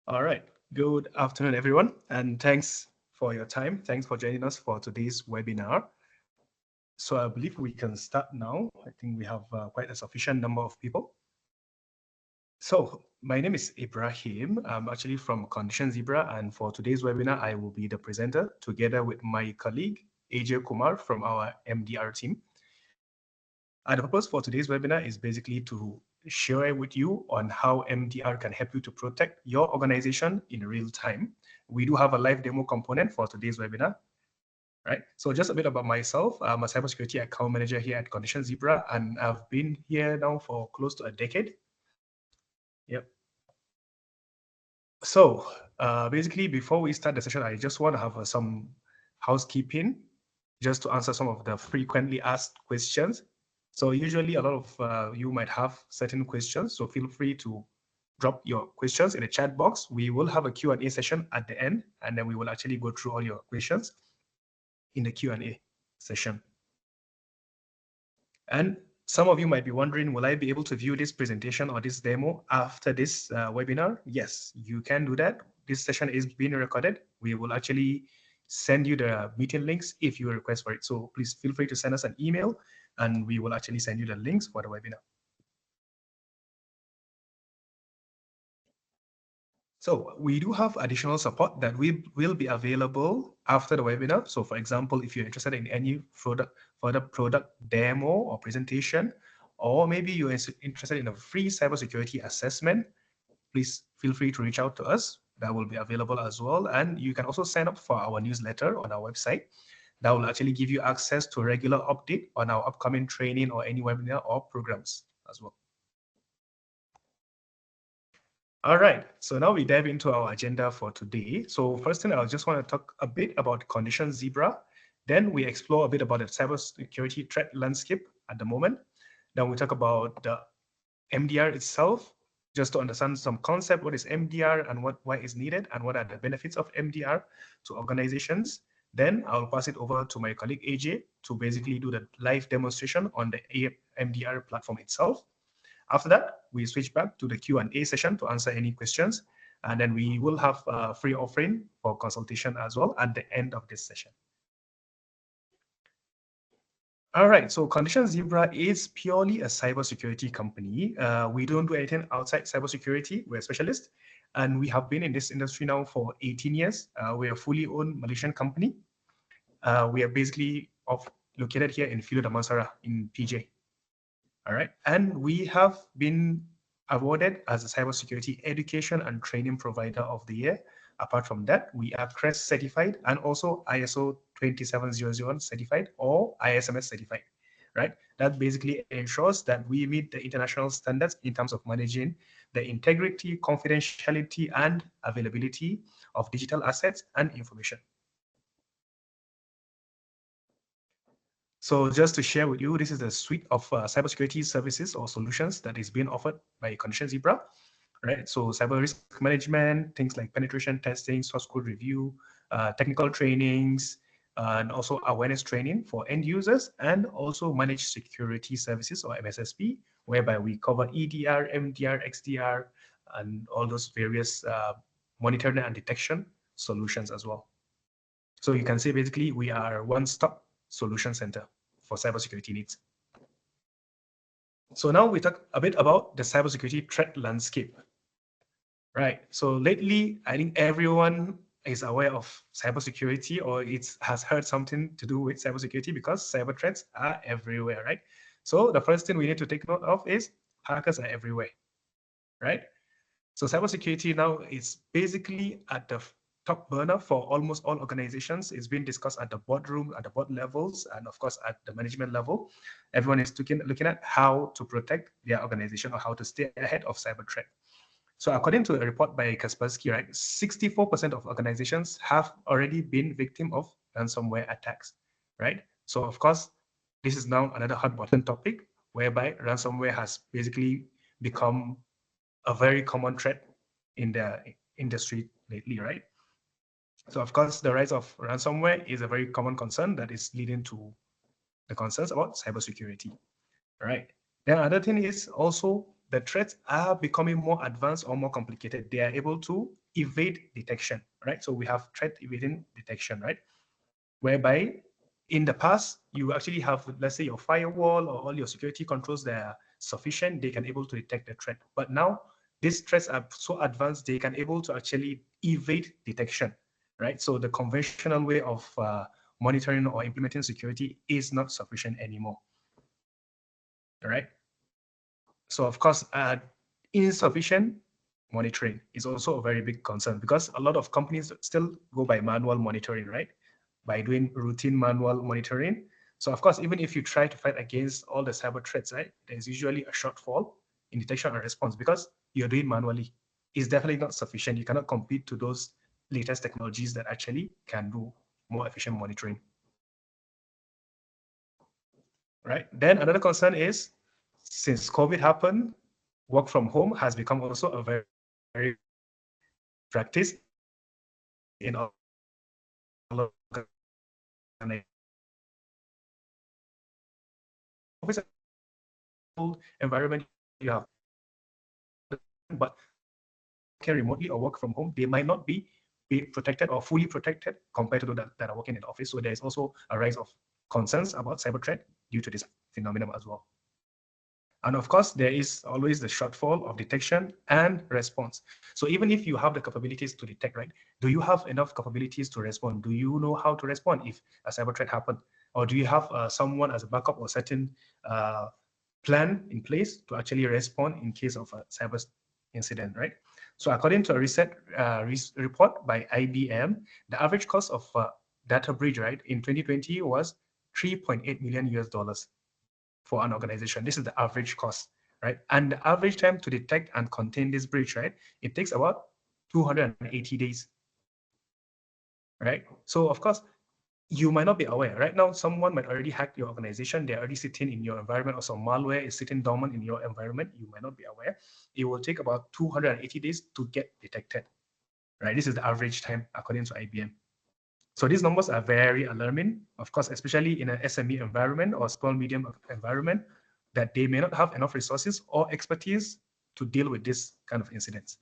All right. Good afternoon, everyone, and thanks for your time. Thanks for joining us for today's webinar. So I believe we can start now. I think we have quite a sufficient number of people. So my name is Ibrahim. I'm actually from Condition Zebra, and for today's webinar, I will be the presenter together with my colleague, AJ Kumar from our MDR team. And the purpose for today's webinar is basically to share with you on how MDR can help you to protect your organization in real time. We do have a live demo component for today's webinar, right? So just a bit about myself. I'm a cybersecurity account manager here at Condition Zebra, and I've been here now for close to a decade. Yep. So basically, before we start the session, I just want to have some housekeeping just to answer some of the frequently asked questions. So usually a lot of you might have certain questions, so feel free to drop your questions in the chat box. We will have a Q&A session at the end, and then we will actually go through all your questions in the Q&A session. And some of you might be wondering, will I be able to view this presentation or this demo after this webinar? Yes, you can do that. This session is being recorded. We will actually send you the meeting links if you request for it. So please feel free to send us an email and we will actually send you the links for the webinar. So we do have additional support that will be available after the webinar. So for example, if you're interested in any further product demo or presentation, or maybe you're interested in a free cybersecurity assessment, please feel free to reach out to us. That will be available as well. And you can also sign up for our newsletter on our website. That will actually give you access to a regular update on our upcoming training or any webinar or programs as well. All right, so now we dive into our agenda for today. So first thing, I just want to talk a bit about Condition Zebra. Then we explore a bit about the cybersecurity threat landscape at the moment. Then we talk about the MDR itself, just to understand some concept, what is MDR and why is needed and what are the benefits of MDR to organizations. Then I'll pass it over to my colleague AJ to basically do the live demonstration on the MDR platform itself. After that, we switch back to the Q&A session to answer any questions. And then we will have a free offering for consultation as well at the end of this session. All right, so Condition Zebra is purely a cybersecurity company. We don't do anything outside cybersecurity. We're a specialist, and we have been in this industry now for 18 years. We're a fully owned Malaysian company. We are basically located here in Filo Damansara in PJ. All right, and we have been awarded as a cybersecurity education and training provider of the year. Apart from that, we are CREST certified and also ISO 27001 certified or ISMS certified, right? That basically ensures that we meet the international standards in terms of managing the integrity, confidentiality, and availability of digital assets and information. So just to share with you, this is a suite of cybersecurity services or solutions that is being offered by Condition Zebra, right? So cyber risk management, things like penetration testing, source code review, technical trainings, and also awareness training for end users, and also managed security services or MSSP, whereby we cover EDR, MDR, XDR, and all those various monitoring and detection solutions as well. So you can say basically we are one-stop solution center for cybersecurity needs. So now we talk a bit about the cybersecurity threat landscape. Right. So lately, I think everyone is aware of cybersecurity or it has heard something to do with cybersecurity because cyber threats are everywhere, right? So the first thing we need to take note of is hackers are everywhere, right? So cybersecurity now is basically at the top burner for almost all organizations. It's being discussed at the boardroom, at the board levels, and of course at the management level. Everyone is looking at how to protect their organization or how to stay ahead of cyber threat. So according to a report by Kaspersky, right, 64% of organizations have already been victim of ransomware attacks, right? So of course, this is now another hot button topic whereby ransomware has basically become a very common threat in the industry lately, right? So of course, the rise of ransomware is a very common concern that is leading to the concerns about cybersecurity, right? Then another thing is also the threats are becoming more advanced or more complicated. They are able to evade detection, right? So we have threat evading detection, right? Whereby in the past, you actually have, let's say, your firewall or all your security controls that are sufficient, they can able to detect the threat. But now these threats are so advanced, they can able to actually evade detection, right? So the conventional way of monitoring or implementing security is not sufficient anymore, all right? So of course, insufficient monitoring is also a very big concern because a lot of companies still go by manual monitoring, right? By doing routine manual monitoring. So of course, even if you try to fight against all the cyber threats, right, there's usually a shortfall in detection and response because you're doing manually. It's definitely not sufficient. You cannot compete to those latest technologies that actually can do more efficient monitoring. Right. Then another concern is, since COVID happened, work from home has become also a very practice in all office environment you have, but can remotely or work from home, they might not be protected or fully protected compared to those that are working in the office. So there is also a rise of concerns about cyber threat due to this phenomenon as well. And of course, there is always the shortfall of detection and response. So even if you have the capabilities to detect, right, do you have enough capabilities to respond? Do you know how to respond if a cyber threat happened? Or do you have someone as a backup or certain plan in place to actually respond in case of a cyber incident, right? So according to a recent report by IBM, the average cost of data breach, right, in 2020 was $3.8 million US for an organization. This is the average cost, right? And the average time to detect and contain this breach, right, it takes about 280 days, right? So of course, you might not be aware. Right now, someone might already hack your organization. They're already sitting in your environment, or some malware is sitting dormant in your environment. You might not be aware. It will take about 280 days to get detected, right? This is the average time according to IBM. So these numbers are very alarming, of course, especially in an SME environment or small medium environment, that they may not have enough resources or expertise to deal with this kind of incidents.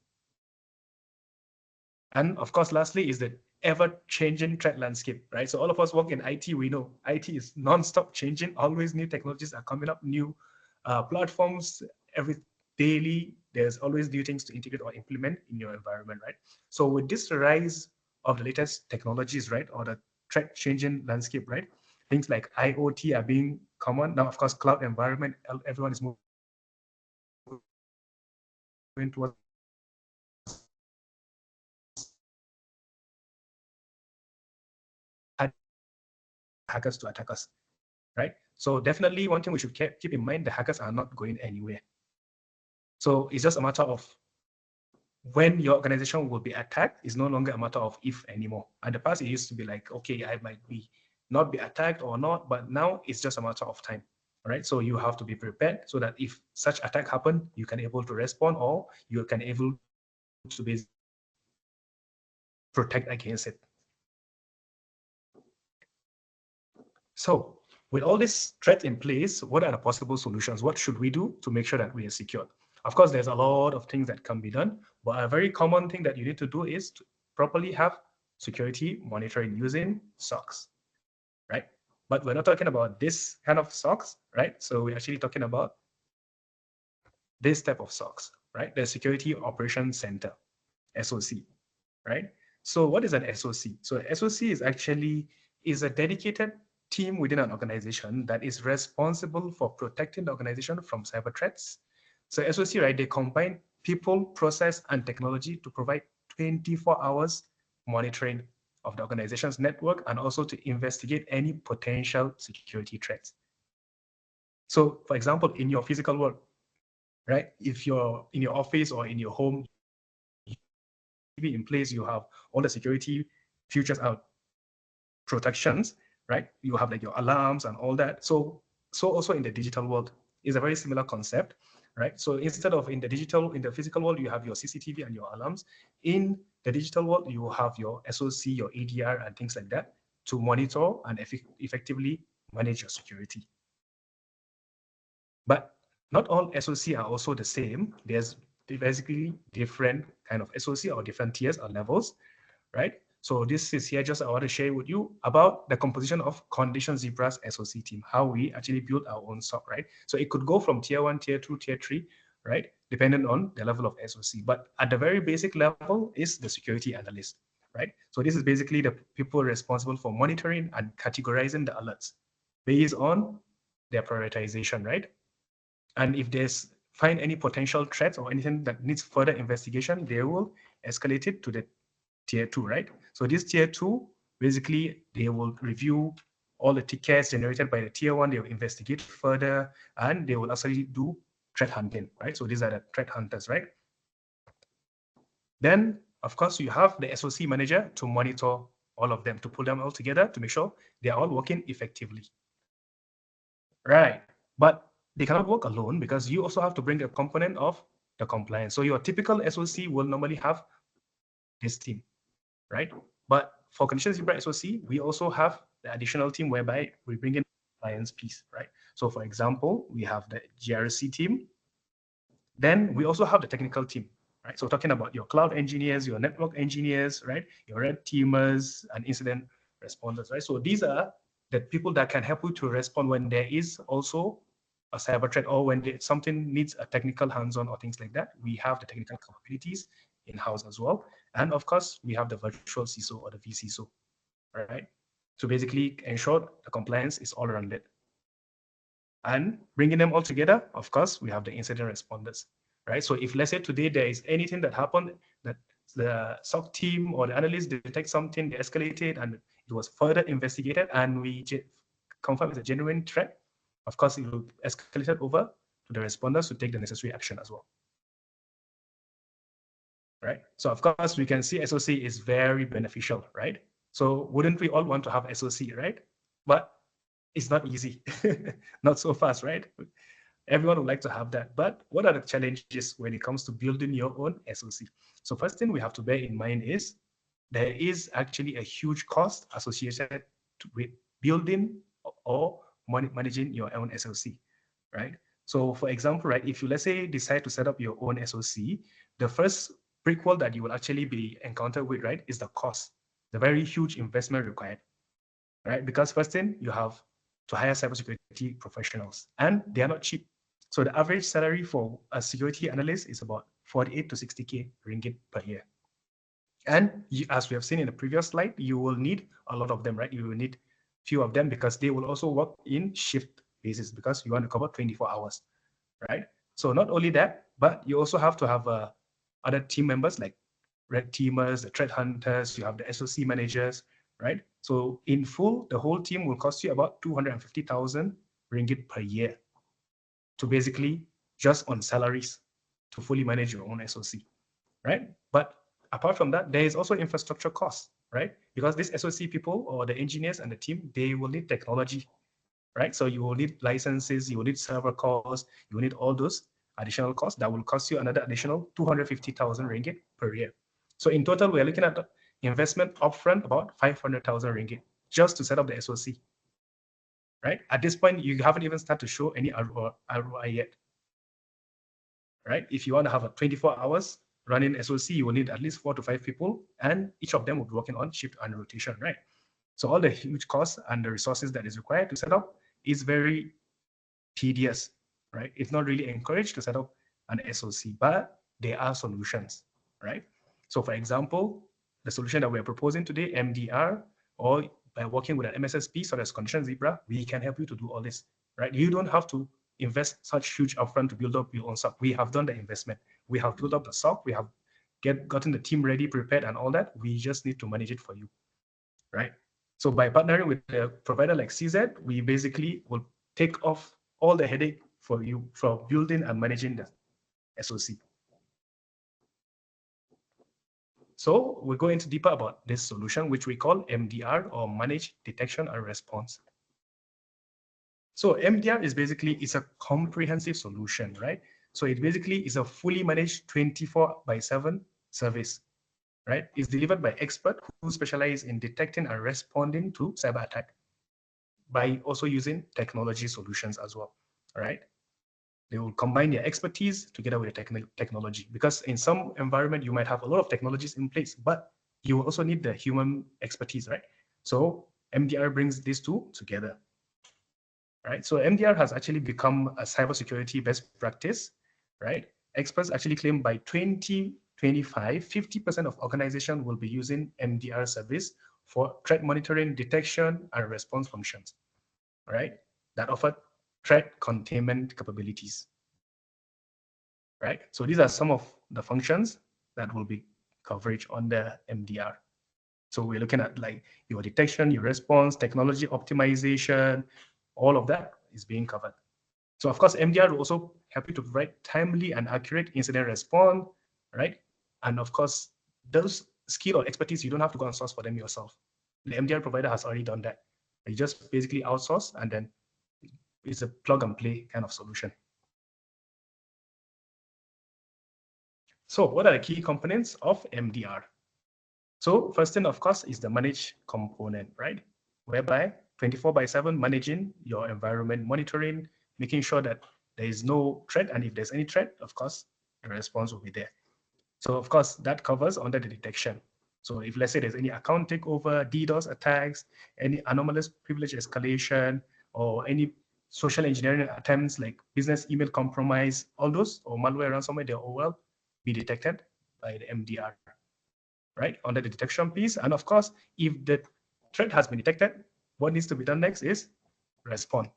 And of course, lastly, is the ever-changing threat landscape, right? So all of us work in IT, we know IT is non-stop changing. Always new technologies are coming up, new platforms every daily. There's always new things to integrate or implement in your environment, right? So with this rise of the latest technologies, right, or the threat-changing landscape, right, things like IoT are being common now. Of course, cloud environment, everyone is moving towards hackers to attack us, right? So definitely one thing we should keep in mind, the hackers are not going anywhere. So it's just a matter of when your organization will be attacked. It's no longer a matter of if anymore. In the past, it used to be like, okay, I might be not be attacked or not, but now it's just a matter of time, right? So you have to be prepared so that if such attack happen, you can able to respond, or you can able to be protect against it. So with all this threat in place, what are the possible solutions? What should we do to make sure that we are secure? Of course, there's a lot of things that can be done, but a very common thing that you need to do is to properly have security monitoring using SOCs, right? But we're not talking about this kind of SOCs, right? So we're actually talking about this type of SOCs, right? The Security Operations Center, SOC, right? So what is an SOC? So SOC is actually a dedicated team within an organization that is responsible for protecting the organization from cyber threats. So SOC, right, they combine people, process, and technology to provide 24 hours monitoring of the organization's network and also to investigate any potential security threats. So for example, in your physical world, right, if you're in your office or in your home, in place, you have all the security features out protections, right? You have like your alarms and all that. So also in the digital world is a very similar concept, right? So instead of in the physical world, you have your CCTV and your alarms. In the digital world, you have your SOC, your ADR, and things like that to monitor and effectively manage your security. But not all SOC are also the same. There's basically different kind of SOC or different tiers or levels, right? So this is here just I want to share with you about the composition of Condition Zebra's SOC team, how we actually build our own SOC, right? So it could go from tier 1, tier 2, tier 3, right? Depending on the level of SOC. But at the very basic level is the security analyst, right? So this is basically the people responsible for monitoring and categorizing the alerts based on their prioritization, right? And if there's find any potential threats or anything that needs further investigation, they will escalate it to the tier 2, right? So this tier 2, basically, they will review all the tickets generated by the tier 1, they will investigate further, and they will actually do threat hunting, right? So these are the threat hunters, right? Then, of course, you have the SOC manager to monitor all of them, to pull them all together to make sure they are all working effectively. Right. But they cannot work alone because you also have to bring a component of the compliance. So your typical SOC will normally have this team, right? But for Condition Zebra SOC, we also have the additional team whereby we bring in compliance piece, right? So for example, we have the GRC team. Then we also have the technical team, right? So talking about your cloud engineers, your network engineers, right? Your red teamers and incident responders, right? So these are the people that can help you to respond when there is also a cyber threat or when something needs a technical hands-on or things like that. We have the technical capabilities in-house as well. And of course, we have the virtual CISO or the vCISO, right? To basically ensure the compliance is all around it. And bringing them all together, of course, we have the incident responders, right? So if let's say today there is anything that happened that the SOC team or the analyst detect something, they escalate it, and it was further investigated, and we confirm it's a genuine threat, of course, it will escalate it over to the responders to take the necessary action as well. Right? So of course, we can see SOC is very beneficial, right? So wouldn't we all want to have SOC, right? But it's not easy, not so fast, right? Everyone would like to have that. But what are the challenges when it comes to building your own SOC? So first thing we have to bear in mind is there is actually a huge cost associated with building or managing your own SOC, right? So for example, right, if you, let's say, decide to set up your own SOC, the first prequel that you will actually be encountered with, right, is the cost, the very huge investment required, right? Because first thing, you have to hire cybersecurity professionals, and they are not cheap. So the average salary for a security analyst is about 48 to 60K ringgit per year. And as we have seen in the previous slide, you will need a lot of them, right? You will need few of them because they will also work in shift basis because you want to cover 24 hours, right? So not only that, but you also have to have other team members like red teamers, the threat hunters, you have the SOC managers, right? So in full, the whole team will cost you about 250,000 ringgit per year to basically just on salaries to fully manage your own SOC, right? But apart from that, there is also infrastructure costs, right? Because these SOC people or the engineers and the team, they will need technology, right? So you will need licenses, you will need server costs, you will need all those additional costs that will cost you another additional 250,000 ringgit per year. So in total, we're looking at investment upfront about 500,000 ringgit just to set up the SOC, right? At this point, you haven't even started to show any ROI yet, right? If you want to have a 24 hours running SOC, you will need at least 4 to 5 people, and each of them will be working on shift and rotation, right? So all the huge costs and the resources that is required to set up is very tedious, right? It's not really encouraged to set up an SOC, but there are solutions, right? So for example, the solution that we're proposing today, MDR, or by working with an MSSP, such as Condition Zebra, we can help you to do all this, right? You don't have to invest such huge upfront to build up your own SOC. We have done the investment. We have built up the SOC. We have gotten the team ready, prepared, and all that. We just need to manage it for you, right? So by partnering with a provider like CZ, we basically will take off all the headache for you for building and managing the SOC. So we'll go into deeper about this solution, which we call MDR, or Managed Detection and Response. So MDR is basically, it's a comprehensive solution, right? So it basically is a fully managed 24/7 service, right? It's delivered by experts who specialize in detecting and responding to cyber attack by also using technology solutions as well, right? They will combine their expertise together with the technology, because in some environment, you might have a lot of technologies in place, but you will also need the human expertise, right? So MDR brings these two together, right? So MDR has actually become a cybersecurity best practice, right? Experts actually claim by 2025, 50% of organizations will be using MDR service for threat monitoring, detection, and response functions, right? That offer threat containment capabilities, right? So these are some of the functions that will be coverage on the MDR. So we're looking at like your detection, your response, technology optimization, all of that is being covered. So of course, MDR will also help you to provide timely and accurate incident response, right? And of course, those skill or expertise, you don't have to go and source for them yourself. The MDR provider has already done that. You just basically outsource, and then it's a plug and play kind of solution. So what are the key components of MDR? So first thing, of course, is the manage component, right? Whereby 24/7 managing your environment, monitoring, making sure that there is no threat. And if there's any threat, of course, the response will be there. So of course, that covers under the detection. So if let's say there's any account takeover, DDoS attacks, any anomalous privilege escalation, or any social engineering attempts like business email compromise, all those, or malware ransomware, they all will be detected by the MDR, right, under the detection piece. And of course, if the threat has been detected, what needs to be done next is respond,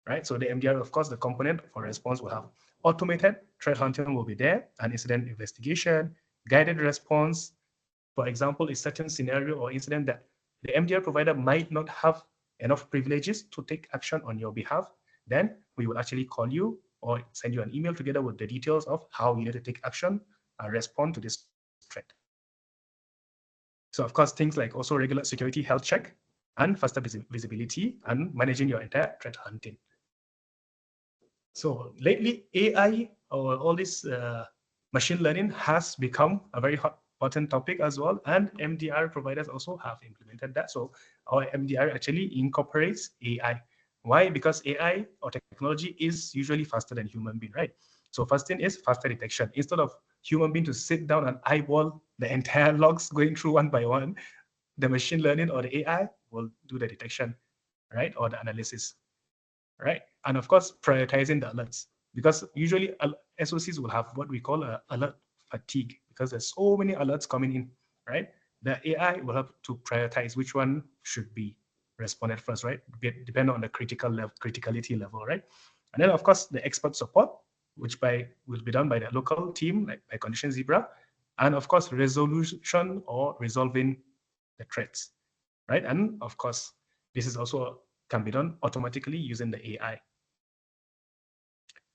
right? So the MDR, of course, the component for response will have automated threat hunting will be there, and incident investigation, guided response. For example, a certain scenario or incident that the MDR provider might not have enough privileges to take action on your behalf, then we will actually call you or send you an email together with the details of how you need to take action and respond to this threat. So of course, things like also regular security health check and faster visibility and managing your entire threat hunting. So lately, AI or all this machine learning has become a very hot button topic as well, and MDR providers also have implemented that. So our MDR actually incorporates AI. Why? Because AI or technology is usually faster than human being, right? So first thing is faster detection. Instead of human being to sit down and eyeball the entire logs going through one by one, the machine learning or the AI will do the detection, right, or the analysis, right? And of course, prioritizing the alerts, because usually SOCs will have what we call a alert fatigue, because there's so many alerts coming in, right? The AI will have to prioritize which one should be responded first, right? Depending on the criticality level, right? And then of course the expert support, which will be done by the local team, like by Condition Zebra, and of course resolution or resolving the threats, right? And of course, this is also can be done automatically using the AI.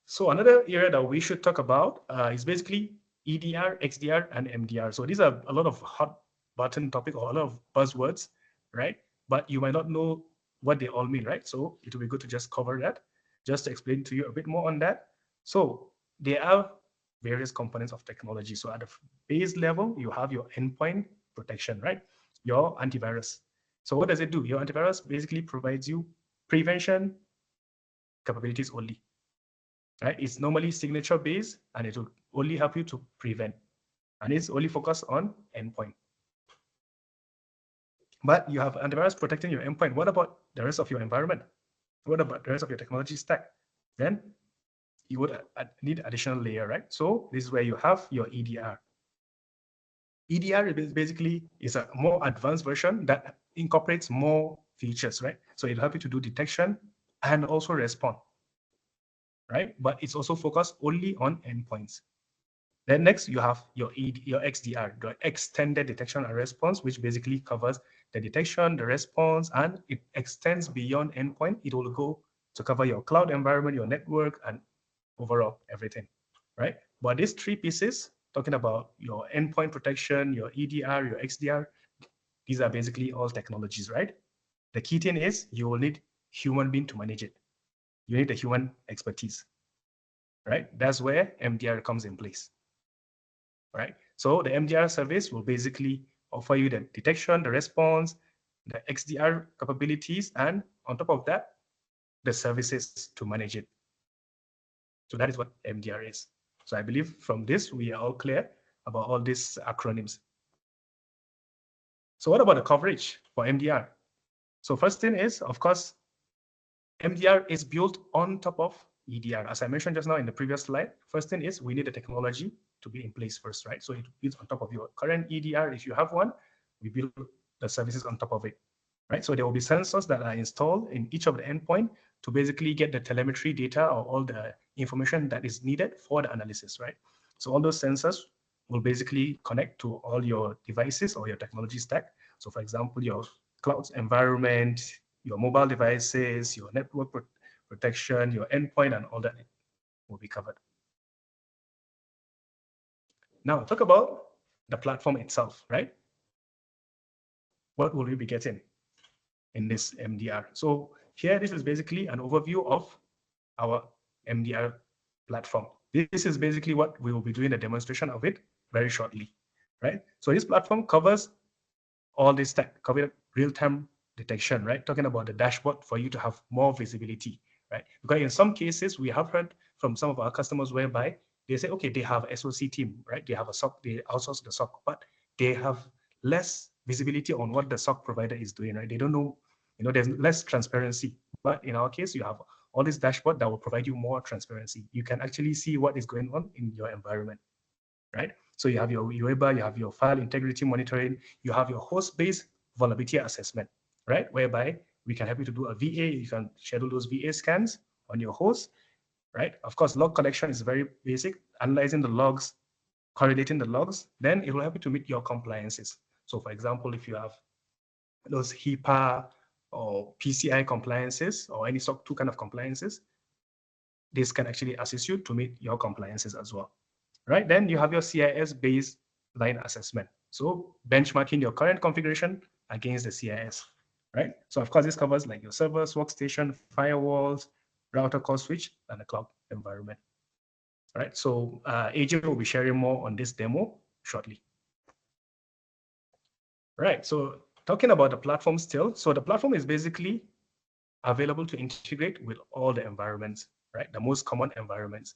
So another area that we should talk about is basically EDR, XDR, and MDR. So these are a lot of hot button topic or a lot of buzzwords, right? But you might not know what they all mean, right? So it will be good to just cover that, just to explain to you a bit more on that. So there are various components of technology. So at the base level, you have your endpoint protection, right? Your antivirus. So what does it do? Your antivirus basically provides you prevention capabilities only, right? It's normally signature based, and it will only help you to prevent, and it's only focused on endpoint. But you have antivirus protecting your endpoint. What about the rest of your environment? What about the rest of your technology stack? Then you would need additional layer, right? So this is where you have your EDR. EDR is basically a more advanced version that incorporates more features, right? So it'll help you to do detection and also respond, right? But it's also focused only on endpoints. Then next, you have your XDR, the extended detection and response, which basically covers the detection, the response, and it extends beyond endpoint. It will go to cover your cloud environment, your network, and overall everything, right? But these three pieces, talking about your endpoint protection, your EDR, your XDR, these are basically all technologies, right? The key thing is you will need human being to manage it. You need the human expertise, right? That's where MDR comes in place, right? So the MDR service will basically offer you the detection, the response, the XDR capabilities, and on top of that, the services to manage it. So that is what MDR is. So I believe from this, we are all clear about all these acronyms. So what about the coverage for MDR? So first thing is, of course, MDR is built on top of EDR. As I mentioned just now in the previous slide, first thing is we need the technology to be in place first, right? So it builds on top of your current EDR. If you have one, we build the services on top of it, right? So there will be sensors that are installed in each of the endpoint to basically get the telemetry data or all the information that is needed for the analysis, right? So all those sensors will basically connect to all your devices or your technology stack. So for example, your cloud environment, your mobile devices, your network protection, your endpoint, and all that will be covered. Now, talk about the platform itself, right? What will we be getting in this MDR? So here, this is basically an overview of our MDR platform. This is basically what we will be doing a demonstration of it very shortly, right? So this platform covers all this tech, cover real-time detection, right? Talking about the dashboard for you to have more visibility, right? Because in some cases, we have heard from some of our customers whereby they say, okay, they have SOC team, right? They have a SOC, they outsource the SOC, but they have less visibility on what the SOC provider is doing, right? They don't know, there's less transparency. But in our case, you have all this dashboard that will provide you more transparency. You can actually see what is going on in your environment, right? So you have your UEBA, you have your file integrity monitoring, you have your host-based vulnerability assessment, right? Whereby we can help you to do a VA, you can schedule those VA scans on your host, right? Of course, log collection is very basic, analyzing the logs, correlating the logs, then it will help you to meet your compliances. So for example, if you have those HIPAA or PCI compliances or any SOC 2 kind of compliances, this can actually assist you to meet your compliances as well, right? Then you have your CIS baseline assessment. So benchmarking your current configuration against the CIS, right? So of course, this covers like your servers, workstation, firewalls, router, core switch, and the cloud environment, right? So AJ will be sharing more on this demo shortly. Right, so talking about the platform still, so the platform is basically available to integrate with all the environments, right? The most common environments,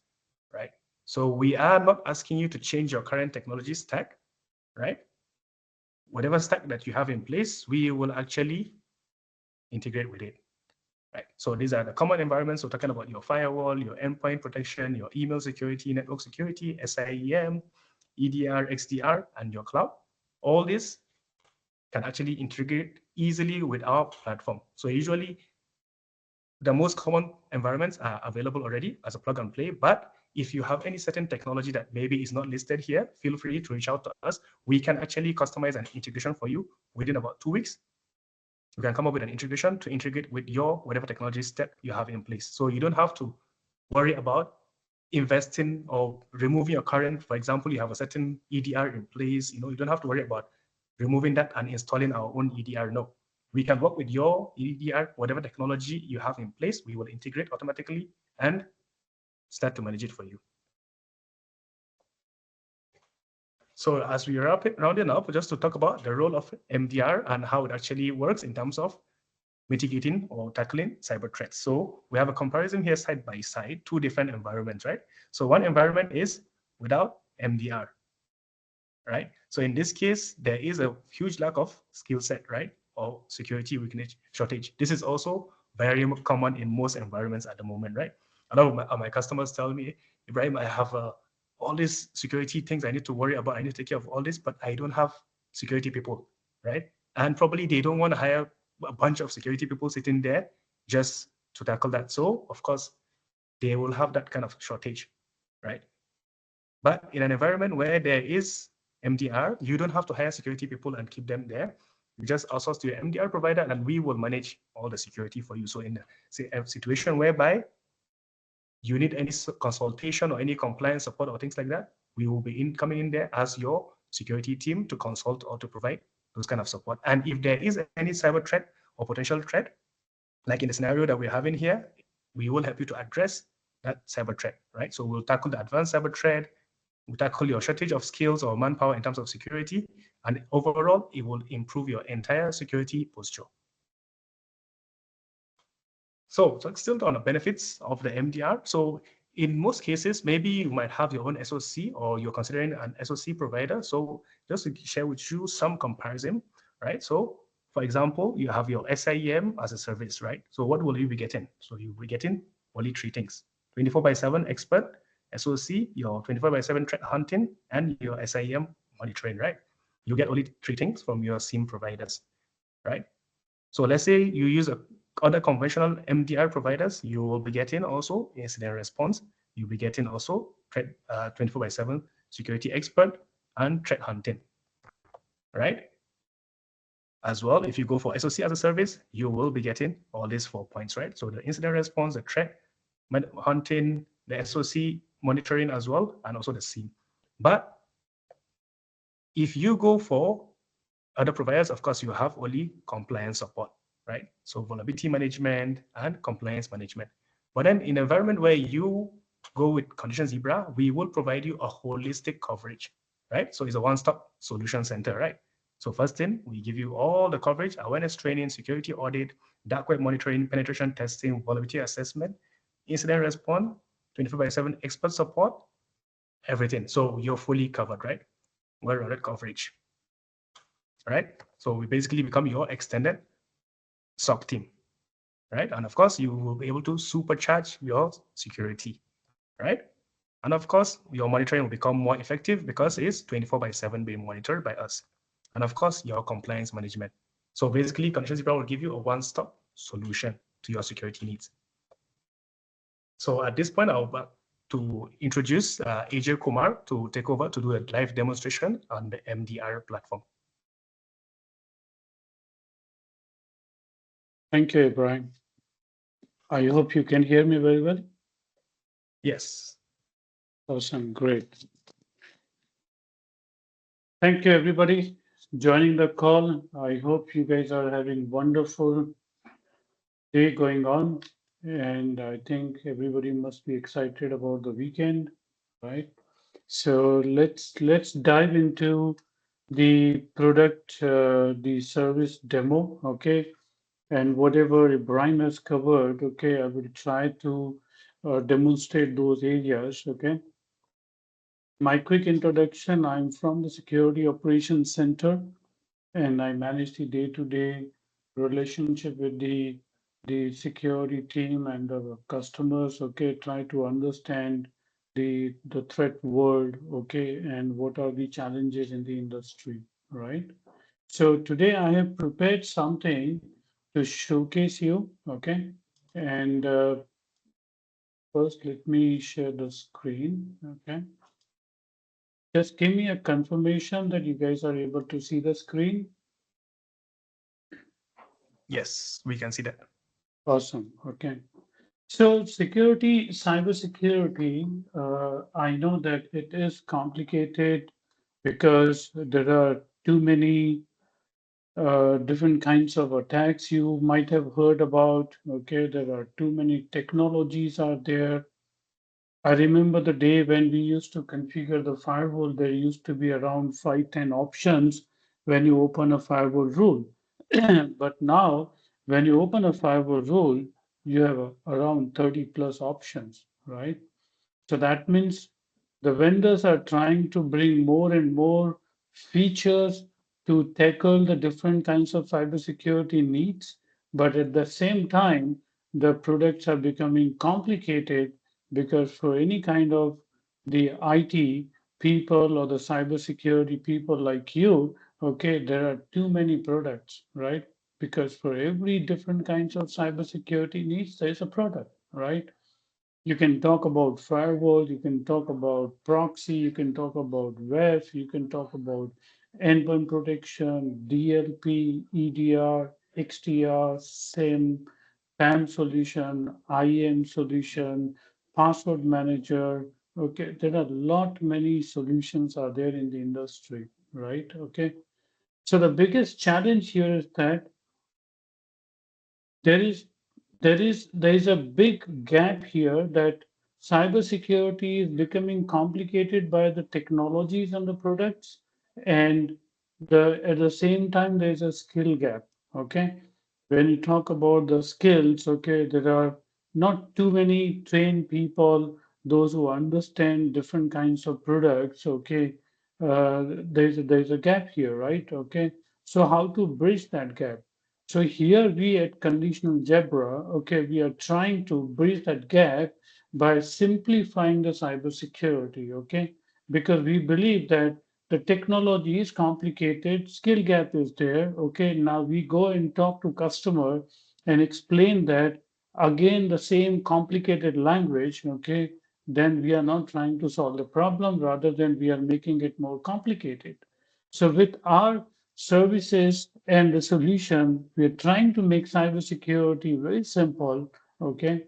right? So we are not asking you to change your current technology stack, right? Whatever stack that you have in place, we will actually integrate with it, right? So these are the common environments. So talking about your firewall, your endpoint protection, your email security, network security, SIEM, EDR, XDR, and your cloud. All this can actually integrate easily with our platform. So usually the most common environments are available already as a plug and play, but if you have any certain technology that maybe is not listed here, feel free to reach out to us. We can actually customize an integration for you within about 2 weeks. We can come up with an integration to integrate with your whatever technology step you have in place. So you don't have to worry about investing or removing your current, for example, you have a certain EDR in place, you don't have to worry about removing that and installing our own EDR. No, we can work with your EDR, whatever technology you have in place, we will integrate automatically and start to manage it for you. So as we rounding up, just to talk about the role of MDR and how it actually works in terms of mitigating or tackling cyber threats. So we have a comparison here side by side, 2 different environments, right? So one environment is without MDR, right? So in this case, there is a huge lack of skill set, right? Or security weakness shortage. This is also very common in most environments at the moment, right? A lot of my customers tell me, Ibrahim, I have all these security things I need to worry about. I need to take care of all this, but I don't have security people, right? And probably they don't want to hire a bunch of security people sitting there just to tackle that. So of course, they will have that kind of shortage, right? But in an environment where there is MDR, you don't have to hire security people and keep them there. You just outsource to your MDR provider and we will manage all the security for you. So in a situation whereby you need any consultation or any compliance support or things like that, we will be coming in there as your security team to consult or to provide those kind of support. And if there is any cyber threat or potential threat, like in the scenario that we're having here, we will help you to address that cyber threat, right? So we'll tackle the advanced cyber threat, we'll tackle your shortage of skills or manpower in terms of security, and overall, it will improve your entire security posture. So still on the benefits of the MDR. So in most cases, maybe you might have your own SOC or you're considering an SOC provider. So just to share with you some comparison, right? So for example, you have your SIEM as a service, right? So what will you be getting? So you'll be getting only three things: 24/7 expert, SOC, your 24/7 threat hunting, and your SIEM monitoring, right? You get only three things from your SIEM providers, right? So let's say you use other conventional MDR providers, you will be getting also incident response. You'll be getting also 24/7 security expert and threat hunting, right? As well, if you go for SOC as a service, you will be getting all these 4 points, right? So the incident response, the threat hunting, the SOC monitoring as well, and also the SIEM. But if you go for other providers, of course, you have only compliance support, right? So vulnerability management and compliance management. But then in an environment where you go with Condition Zebra, we will provide you a holistic coverage, right? So it's a one-stop solution center, right? So first thing, we give you all the coverage: awareness training, security audit, dark web monitoring, penetration testing, vulnerability assessment, incident response, 24/7 expert support, everything. So you're fully covered, right? Well-rounded coverage, right? So we basically become your extended SOC team, right? And of course, you will be able to supercharge your security, right? And of course, your monitoring will become more effective because it's 24/7 being monitored by us. And of course, your compliance management. So basically, Condition Zebra will give you a one-stop solution to your security needs. So at this point, I'll back to introduce AJ Kumar to take over to do a live demonstration on the MDR platform. Thank you, Ibrahim. I hope you can hear me very well. Yes. Awesome, great. Thank you, everybody, joining the call. I hope you guys are having wonderful day going on, and I think everybody must be excited about the weekend, right? So let's dive into the product, the service demo, okay? And whatever Ibrahim has covered, okay, I will try to demonstrate those areas, okay? My quick introduction: I'm from the Security Operations Center, and I manage the day-to-day relationship with the security team and the customers, okay? Try to understand the threat world, okay, and what are the challenges in the industry, right? So today I have prepared something to showcase you, okay? And first, let me share the screen, okay? Just give me a confirmation that you guys are able to see the screen. Yes, we can see that. Awesome, okay. So security, cybersecurity, I know that it is complicated because there are too many different kinds of attacks you might have heard about. Okay, there are too many technologies out there. I remember the day when we used to configure the firewall, there used to be around 5, 10 options when you open a firewall rule. But now, when you open a firewall rule, you have around 30 plus options, right? So that means the vendors are trying to bring more and more features to tackle the different kinds of cybersecurity needs. But at the same time, the products are becoming complicated because for any kind of the IT people or the cybersecurity people like you, okay, there are too many products, right? Because for every different kinds of cybersecurity needs, there's a product, right? You can talk about firewall, you can talk about proxy, you can talk about WEF, you can talk about endpoint protection, DLP, EDR, XDR, SIM, PAM solution, IAM solution, password manager. Okay, there are a lot many solutions are there in the industry, right? Okay. So the biggest challenge here is that there is there is a big gap here that cybersecurity is becoming complicated by the technologies and the products, and at the same time there is a skill gap. Okay, when you talk about the skills, okay, there are not too many trained people those who understand different kinds of products, okay, there's a gap here, right? Okay. So how to bridge that gap? So here we at Conditional Zebra, okay, we are trying to bridge that gap by simplifying the cybersecurity, okay? Because we believe that the technology is complicated, skill gap is there, okay? Now we go and talk to customer and explain that again the same complicated language, okay? Then we are not trying to solve the problem, rather than we are making it more complicated. So with our services and the solution, we are trying to make cybersecurity very simple, okay?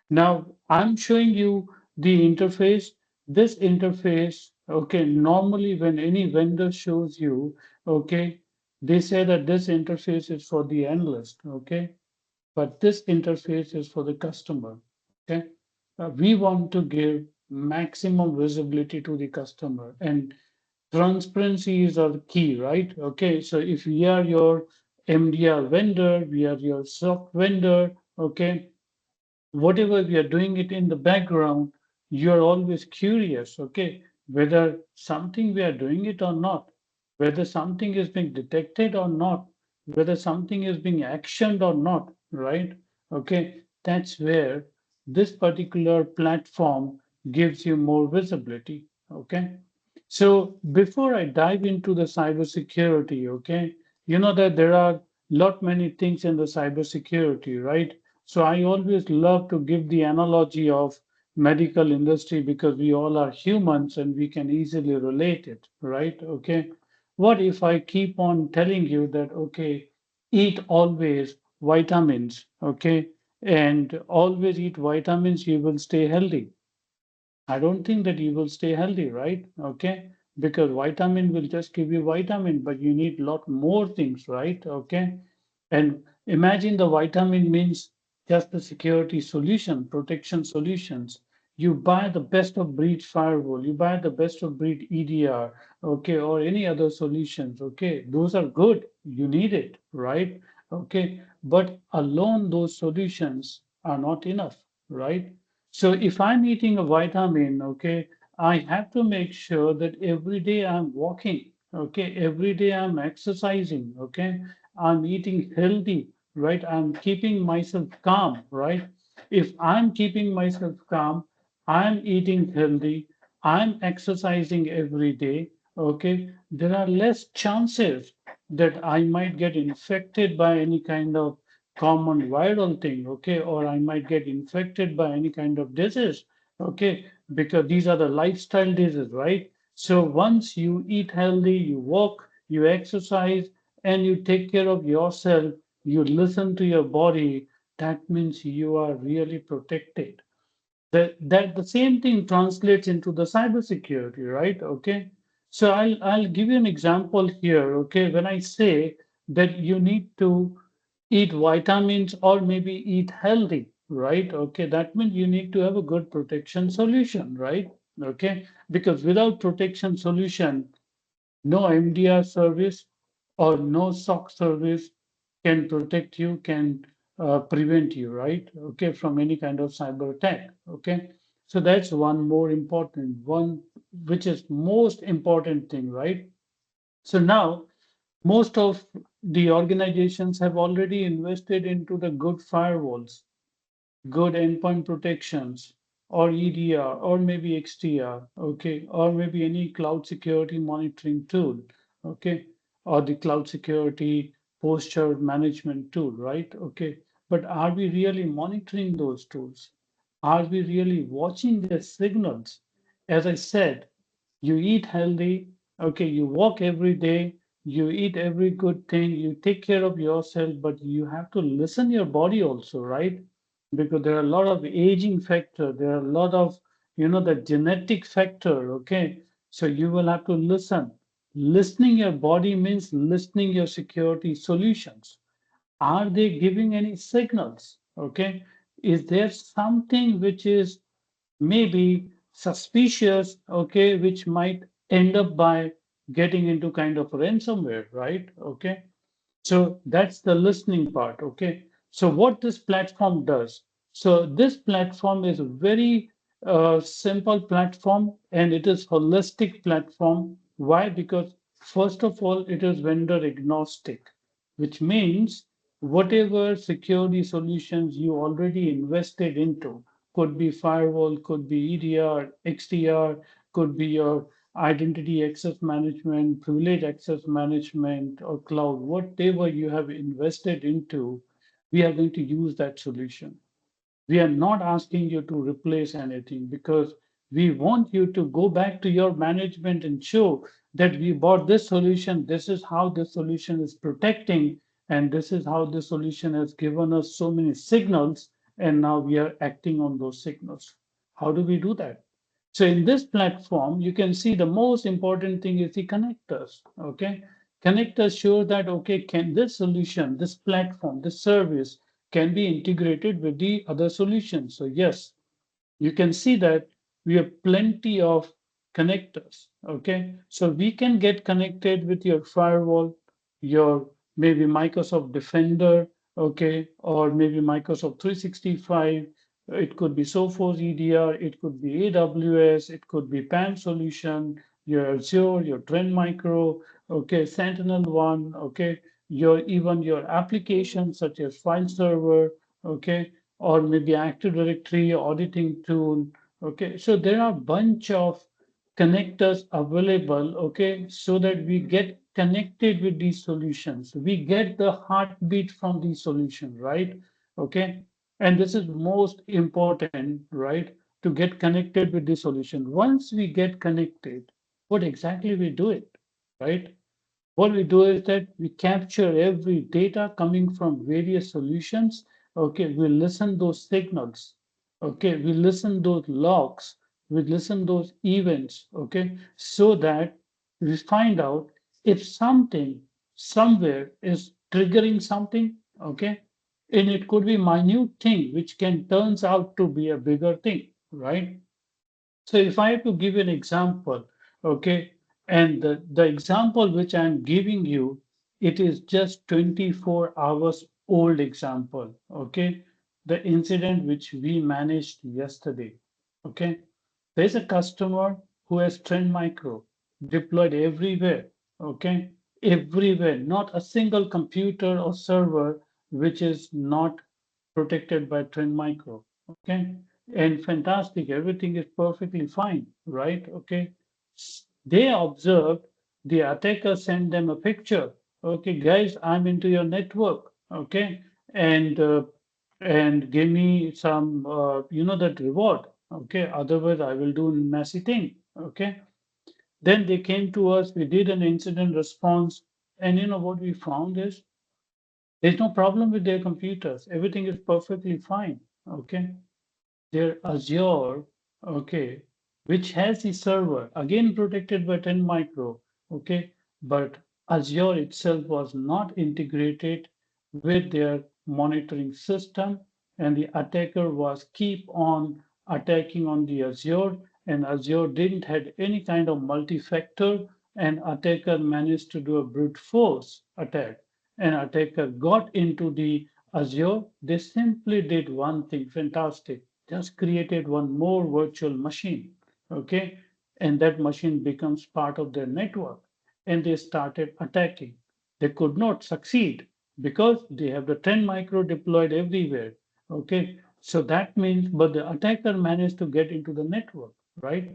Now, I'm showing you the interface. This interface, okay, normally when any vendor shows you, okay, they say that this interface is for the analyst, okay, but this interface is for the customer, okay. We want to give maximum visibility to the customer, and transparency is our key, right? Okay, so if we are your MDR vendor, we are your SOC vendor, okay, whatever we are doing it in the background, you're always curious, okay, whether something we are doing it or not, whether something is being detected or not, whether something is being actioned or not, right? Okay, that's where this particular platform gives you more visibility, okay? So before I dive into the cybersecurity, okay, you know that there are lot many things in the cybersecurity, right? So I always love to give the analogy of medical industry because we all are humans and we can easily relate it, right? Okay. What if I keep on telling you that, okay, eat always vitamins, okay, and always eat vitamins, you will stay healthy. I don't think that you will stay healthy, right? Okay. Because vitamin will just give you vitamin, but you need a lot more things, right? Okay. And imagine the vitamin means just the security solution, protection solutions. You buy the best of breed firewall, you buy the best of breed EDR, okay, or any other solutions, okay. Those are good. You need it, right? Okay. But alone those solutions are not enough, right? So if I'm eating a vitamin, okay, I have to make sure that every day I'm walking, okay, every day I'm exercising, okay, I'm eating healthy, right? I'm keeping myself calm, right? If I'm keeping myself calm, I'm eating healthy, I'm exercising every day, okay, there are less chances that I might get infected by any kind of common viral thing, okay, or I might get infected by any kind of disease, okay, because these are the lifestyle diseases, right? So once you eat healthy, you walk, you exercise, and you take care of yourself, you listen to your body, that means you are really protected. That the same thing translates into the cybersecurity, right? Okay. So I'll give you an example here. Okay. When I say that you need to eat vitamins or maybe eat healthy, right? Okay. That means you need to have a good protection solution, right? Okay. Because without protection solution, no MDR service or no SOC service can protect you, can prevent you, right? Okay, from any kind of cyber attack. Okay, so that's one more important one, which is most important thing, right? So now most of the organizations have already invested into the good firewalls, good endpoint protections, or EDR, or maybe XDR, okay, or maybe any cloud security monitoring tool, okay, or the cloud security posture management tool, right? Okay, but are we really monitoring those tools? Are we really watching their signals? As I said, you eat healthy, okay, you walk every day, you eat every good thing, you take care of yourself, but you have to listen your body also, right? Because there are a lot of aging factor, there are a lot of, the genetic factor, okay? So you will have to listen. Listening your body means listening your security solutions. Are they giving any signals? Okay. Is there something which is maybe suspicious, okay, which might end up by getting into kind of ransomware, right? Okay. So that's the listening part. Okay. So what this platform does. So this platform is very a simple platform and it is holistic platform. Why? Because first of all, it is vendor agnostic, which means whatever security solutions you already invested into, could be firewall, could be EDR, XDR, could be your identity access management, privilege access management, or cloud, whatever you have invested into, we are going to use that solution. We are not asking you to replace anything because we want you to go back to your management and show that we bought this solution. This is how the solution is protecting, and this is how the solution has given us so many signals, and now we are acting on those signals. How do we do that? So in this platform, you can see the most important thing is the connectors. Okay. Connectors show that, okay, can this solution, this platform, this service can be integrated with the other solutions. So yes, you can see that we have plenty of connectors. Okay. So we can get connected with your firewall, your maybe Microsoft Defender, okay, or maybe Microsoft 365. It could be Sophos EDR, it could be AWS, it could be PAM solution, your Azure, your Trend Micro, okay, Sentinel One, okay, your even your applications such as file server, okay, or maybe Active Directory auditing tool. Okay, so there are a bunch of connectors available, okay, so that we get connected with these solutions. We get the heartbeat from these solutions, right? Okay, and this is most important, right? To get connected with the solution. Once we get connected, what exactly we do it, right? What we do is that we capture every data coming from various solutions. Okay, we listen those signals. Okay, we listen those logs. We listen those events. Okay, so that we find out if something somewhere is triggering something. Okay, and it could be minute thing which can turns out to be a bigger thing, right? So if I have to give an example, okay, and the example which I'm giving you, it is just 24 hours old example, okay, the incident which we managed yesterday, okay. There's a customer who has Trend Micro deployed everywhere, okay, everywhere, not a single computer or server which is not protected by Trend Micro. Okay. And fantastic. Everything is perfectly fine, right? Okay. They observed the attacker sent them a picture. Okay, guys, I'm into your network. Okay. And give me some that reward. Okay. Otherwise I will do messy thing. Okay. Then they came to us, we did an incident response, and what we found is there's no problem with their computers. Everything is perfectly fine. Okay. Their Azure, okay, which has the server, again protected by 10 micro, okay, but Azure itself was not integrated with their monitoring system, and the attacker was keep on attacking on the Azure, and Azure didn't had any kind of multi-factor, and attacker managed to do a brute force attack, and attacker got into the Azure. They simply did one thing fantastic, just created one more virtual machine, okay, and that machine becomes part of their network, and they started attacking. They could not succeed because they have the 10 micro deployed everywhere, okay. So that means, but the attacker managed to get into the network, right?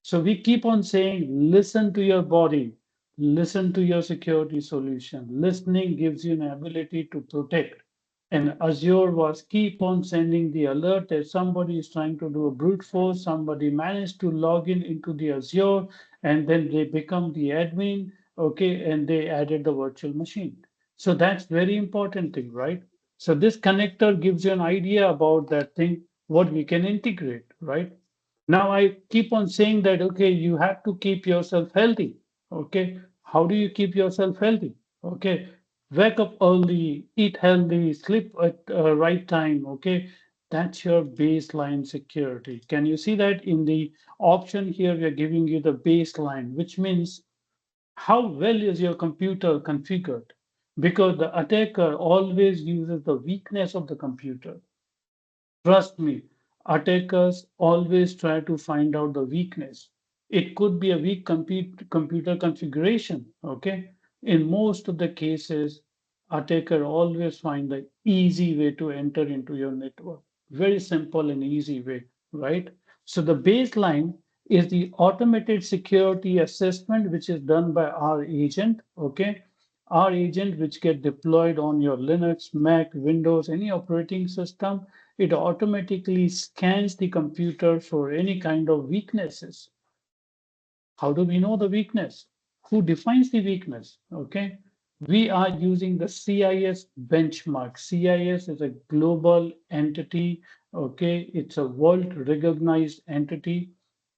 So we keep on saying, listen to your body, listen to your security solution. Listening gives you an ability to protect, and Azure was keep on sending the alert that somebody is trying to do a brute force, somebody managed to log in into the Azure, and then they become the admin, okay, and they added the virtual machine. So that's very important thing, right? So this connector gives you an idea about that thing, what we can integrate, right? Now I keep on saying that, okay, you have to keep yourself healthy. Okay. How do you keep yourself healthy? Okay. Wake up early, eat healthy, sleep at right time. Okay. That's your baseline security. Can you see that in the option here? We are giving you the baseline, which means how well is your computer configured? Because the attacker always uses the weakness of the computer. Trust me, Attackers always try to find out the weakness. It could be a weak computer configuration. Okay. In most of the cases, attacker always find the easy way to enter into your network. Very simple and easy way, right? So the baseline is the automated security assessment, which is done by our agent. Okay. Our agent, which get deployed on your Linux, Mac, Windows, any operating system, it automatically scans the computer for any kind of weaknesses. How do we know the weakness? Who defines the weakness? Okay. We are using the CIS benchmark. CIS is a global entity. Okay. It's a world recognized entity,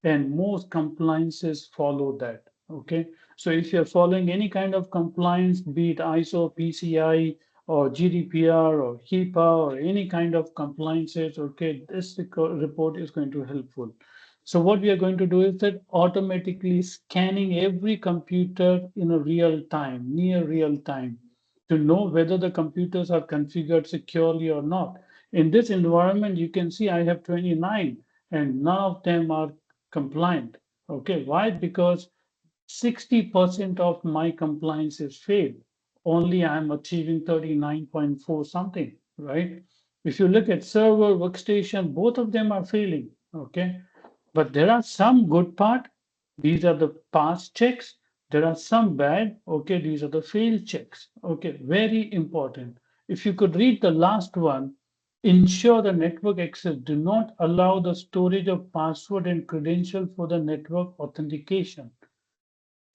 and most compliances follow that. Okay. So if you're following any kind of compliance, be it ISO, PCI, or GDPR, or HIPAA, or any kind of compliances, okay, this report is going to be helpful. So what we are going to do is that automatically scanning every computer in a real time, near real time, to know whether the computers are configured securely or not. In this environment, you can see I have 29 and none of them are compliant. Okay, why? Because 60% of my compliance is failed. Only I'm achieving 39.4 something, right? If you look at server, workstation, both of them are failing. Okay. But there are some good part. These are the pass checks. There are some bad. Okay, these are the fail checks. Okay, very important. If you could read the last one, ensure the network access do not allow the storage of password and credential for the network authentication.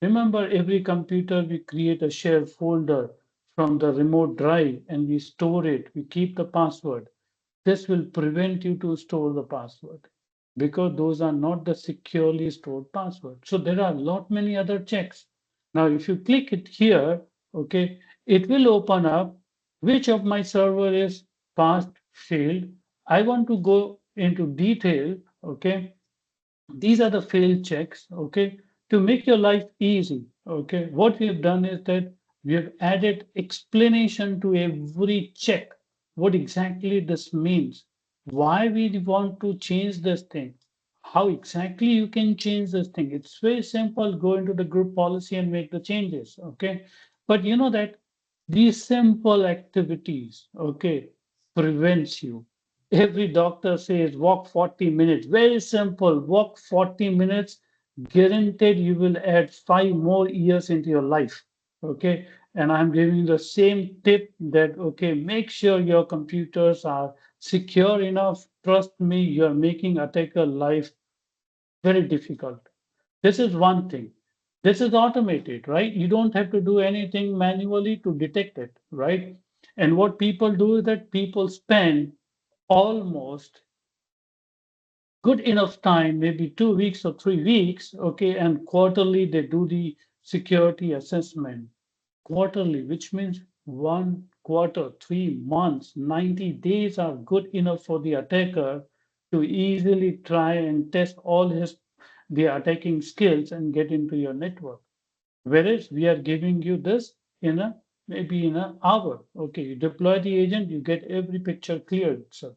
Remember, every computer we create a shared folder from the remote drive and we store it. We keep the password. This will prevent you to store the password because those are not the securely stored password. So there are a lot many other checks. Now, if you click it here, okay, it will open up which of my server is passed, failed. I want to go into detail, okay, these are the fail checks, okay, to make your life easy. Okay, what we have done is that we have added explanation to every check, what exactly this means, why we want to change this thing, how exactly you can change this thing. It's very simple. Go into the group policy and make the changes. Okay, but you know that these simple activities, okay, prevents you. Every doctor says walk 40 minutes. Very simple. Walk 40 minutes. Guaranteed you will add 5 more years into your life. Okay. And I'm giving the same tip that, okay, make sure your computers are secure enough. Trust me, you're making attacker life very difficult. This is one thing. This is automated, right? You don't have to do anything manually to detect it, right? And what people do is that people spend almost good enough time, maybe 2 weeks or 3 weeks, okay, and quarterly they do the security assessment. Quarterly, which means 1 quarter, 3 months, 90 days are good enough for the attacker to easily try and test all his the attacking skills and get into your network. Whereas we are giving you this in a maybe in an hour. Okay, you deploy the agent, you get every picture cleared. So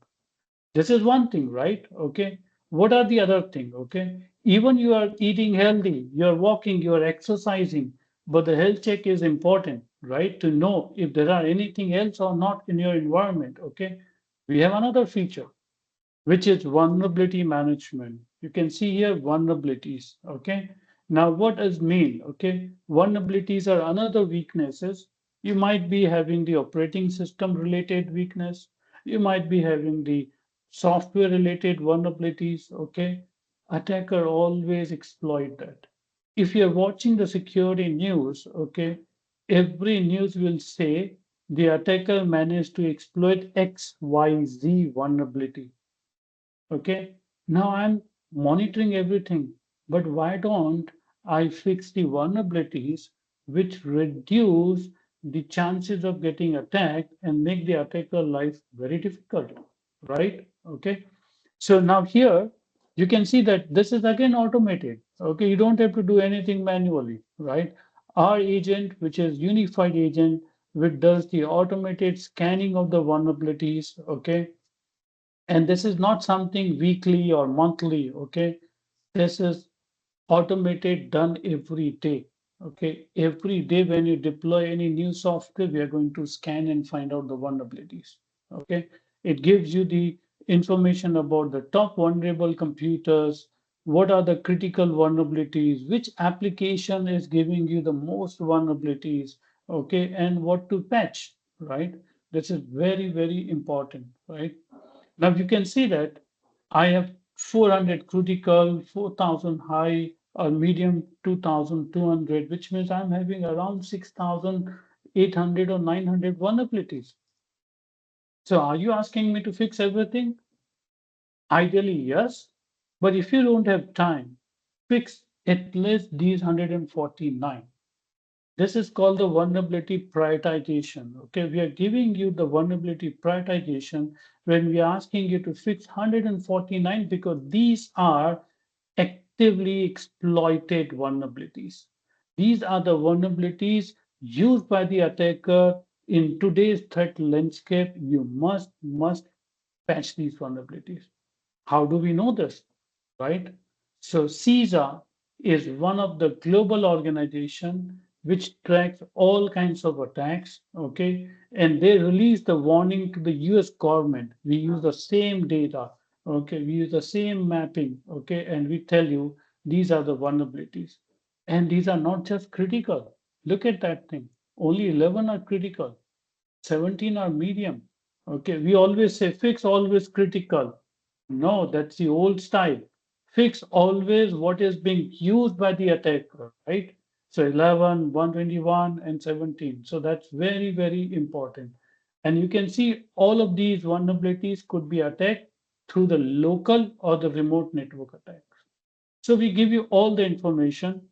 this is one thing, right? Okay. What are the other thing? Okay. Even you are eating healthy, you're walking, you're exercising, but the health check is important, right? To know if there are anything else or not in your environment. Okay. We have another feature, which is vulnerability management. You can see here vulnerabilities. Okay. Now, what does mean? Okay. Vulnerabilities are another weaknesses. You might be having the operating system related weakness. You might be having the software related vulnerabilities. Okay. Attacker always exploit that. If you're watching the security news, okay, every news will say the attacker managed to exploit XYZ vulnerability. Okay. Now I'm monitoring everything, but why don't I fix the vulnerabilities which reduce the chances of getting attacked and make the attacker life very difficult, right? Okay. So now here you can see that this is again automated. Okay. You don't have to do anything manually, right? Our agent, which is unified agent, which does the automated scanning of the vulnerabilities. Okay, And this is not something weekly or monthly, okay? This is automated, done every day. Okay, every day when you deploy any new software, we are going to scan and find out the vulnerabilities. Okay, it gives you the information about the top vulnerable computers, what are the critical vulnerabilities, which application is giving you the most vulnerabilities, okay, and what to patch, right? This is very, very important, right? Now you can see that I have 400 critical, 4,000 high, or medium 2,200, which means I'm having around 6,800 or 900 vulnerabilities. So are you asking me to fix everything? Ideally, yes. But if you don't have time, fix at least these 149. This is called the vulnerability prioritization. Okay, we are giving you the vulnerability prioritization when we are asking you to fix 149 because these are actively exploited vulnerabilities. These are the vulnerabilities used by the attacker in today's threat landscape. You must patch these vulnerabilities. How do we know this? Right? So CISA is one of the global organization which tracks all kinds of attacks, okay? And they release the warning to the US government. We use the same data, okay? We use the same mapping, okay? And we tell you these are the vulnerabilities. And these are not just critical. Look at that thing. Only 11 are critical, 17 are medium. Okay, we always say fix always critical. No, that's the old style. Fix always what is being used by the attacker, right? So 11, 121, and 17. So that's very, very important. And you can see all of these vulnerabilities could be attacked through the local or the remote network attack. So we give you all the information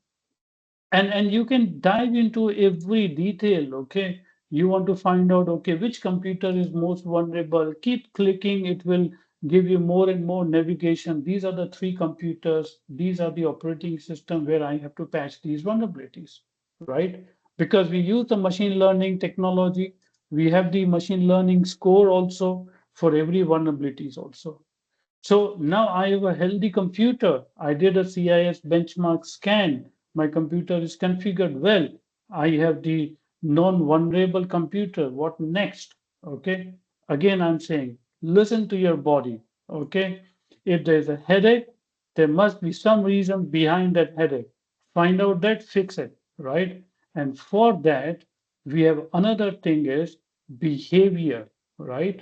and you can dive into every detail. Okay, you want to find out, okay, which computer is most vulnerable, keep clicking, it will give you more and more navigation. These are the three computers, these are the operating system where I have to patch these vulnerabilities, right? Because we use the machine learning technology, we have the machine learning score also for every vulnerabilities also. So now I have a healthy computer. I did a CIS benchmark scan. My computer is configured well. I have the non-vulnerable computer. What next? Okay. Again, I'm saying, listen to your body. Okay. If there's a headache, there must be some reason behind that headache. Find out that, fix it, right? And for that, we have another thing is behavior, right?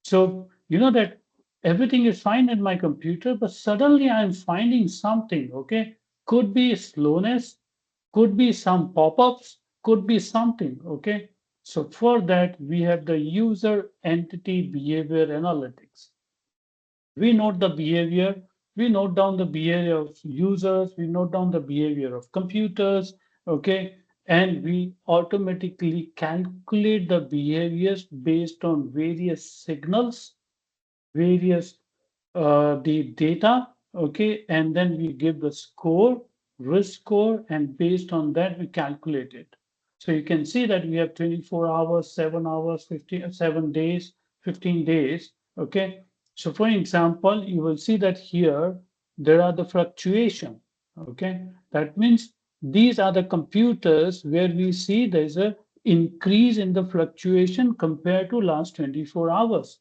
So you know that everything is fine in my computer, but suddenly I'm finding something, okay? Could be slowness, could be some pop-ups, could be something, okay? So for that, we have the user entity behavior analytics. We note the behavior, we note down the behavior of users, we note down the behavior of computers, okay? And we automatically calculate the behaviors based on various signals, various the data, okay, and then we give the score, risk score, and based on that we calculate it. So you can see that we have 24 hours, 7 hours, 15, 7 days, 15 days, okay. So for example, you will see that here there are the fluctuation, okay. That means these are the computers where we see there's a increase in the fluctuation compared to last 24 hours.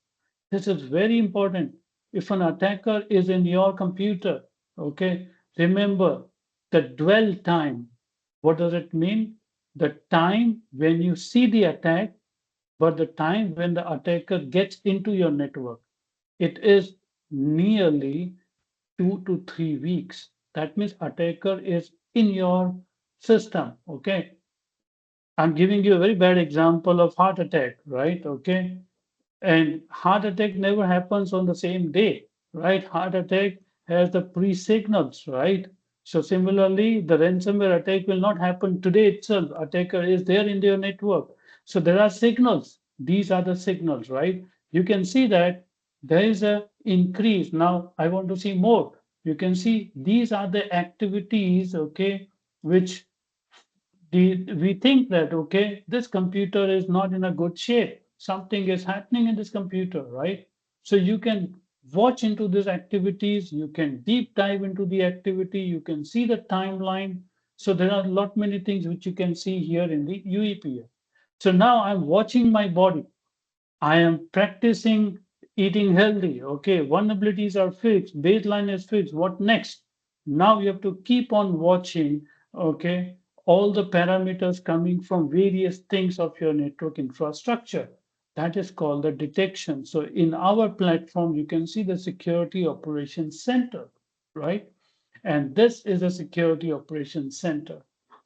This is very important. If an attacker is in your computer, okay, remember the dwell time. What does it mean? The time when you see the attack, but the time when the attacker gets into your network. It is nearly 2 to 3 weeks. That means attacker is in your system. Okay. I'm giving you a very bad example of heart attack, right? Okay. And heart attack never happens on the same day, right? Heart attack has the pre-signals, right? So similarly, the ransomware attack will not happen today itself. Attacker is there in their network. So there are signals. These are the signals, right? You can see that there is a increase. Now I want to see more. You can see these are the activities, okay, which we think that okay, this computer is not in a good shape, something is happening in this computer, right? So you can watch into these activities. You can deep dive into the activity. You can see the timeline. So there are a lot many things which you can see here in the UEPA. So now I'm watching my body. I am practicing eating healthy. Okay, vulnerabilities are fixed, baseline is fixed. What next? Now you have to keep on watching, okay, all the parameters coming from various things of your network infrastructure. That is called the detection. So in our platform, you can see the security operations center, right? And this is a security operations center.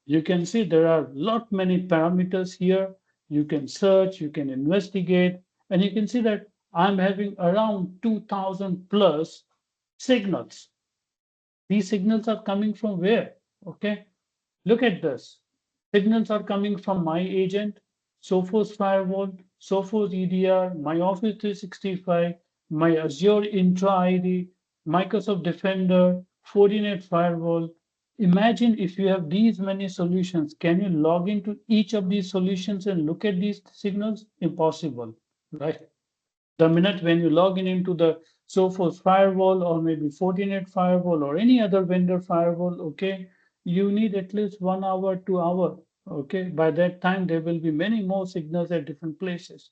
You can see there are lot many parameters here. You can search, you can investigate, and you can see that I'm having around 2000 plus signals. These signals are coming from where? Okay, look at this. Signals are coming from my agent, Sophos firewall, Sophos EDR, my Office 365, my Azure Intra ID, Microsoft Defender, Fortinet firewall. Imagine if you have these many solutions, can you log into each of these solutions and look at these signals? Impossible, right? The minute when you log in into the Sophos firewall or maybe Fortinet firewall or any other vendor firewall, okay, you need at least 1 hour, 2 hour. Okay, by that time there will be many more signals at different places.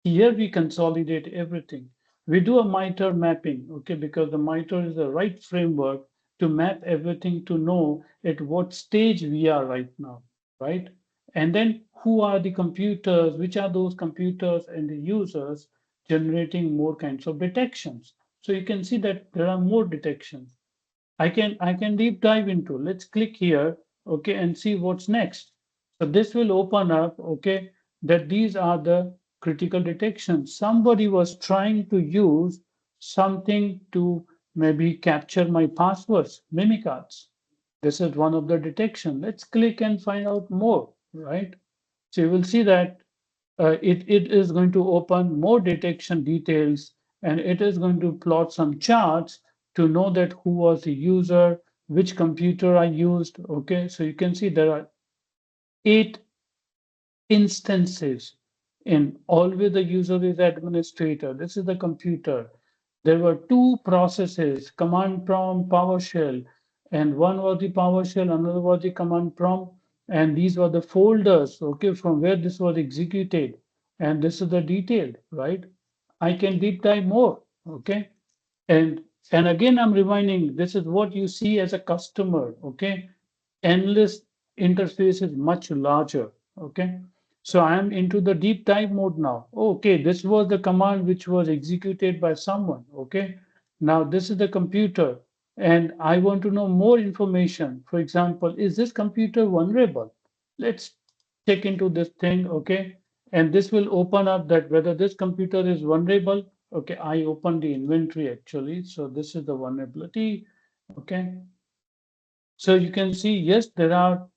Here we consolidate everything. We do a MITRE mapping, okay, because the MITRE is the right framework to map everything to know at what stage we are right now, right? And then who are the computers, which are those computers and the users generating more kinds of detections. So you can see that there are more detections. I can deep dive into. Let's click here, okay, and see what's next. So this will open up, okay, that these are the critical detections. Somebody was trying to use something to maybe capture my passwords, mimicards. This is one of the detection. Let's click and find out more, right? So you will see that it is going to open more detection details, and it is going to plot some charts to know that who was the user, which computer I used. Okay, so you can see there are 8 instances, and always the user is administrator. This is the computer. There were two processes, command prompt, PowerShell, and one was the PowerShell, another was the command prompt, and these were the folders, okay, from where this was executed. And this is the detail, right? I can deep dive more, okay? And and again, I'm reminding this is what you see as a customer, okay? Endless interface is much larger, okay? So I am into the deep dive mode now. Okay, this was the command which was executed by someone, okay? Now this is the computer, and I want to know more information. For example, is this computer vulnerable? Let's check into this thing, okay? And this will open up that whether this computer is vulnerable. Okay, I open the inventory actually. So this is the vulnerability, okay? So you can see, yes, there are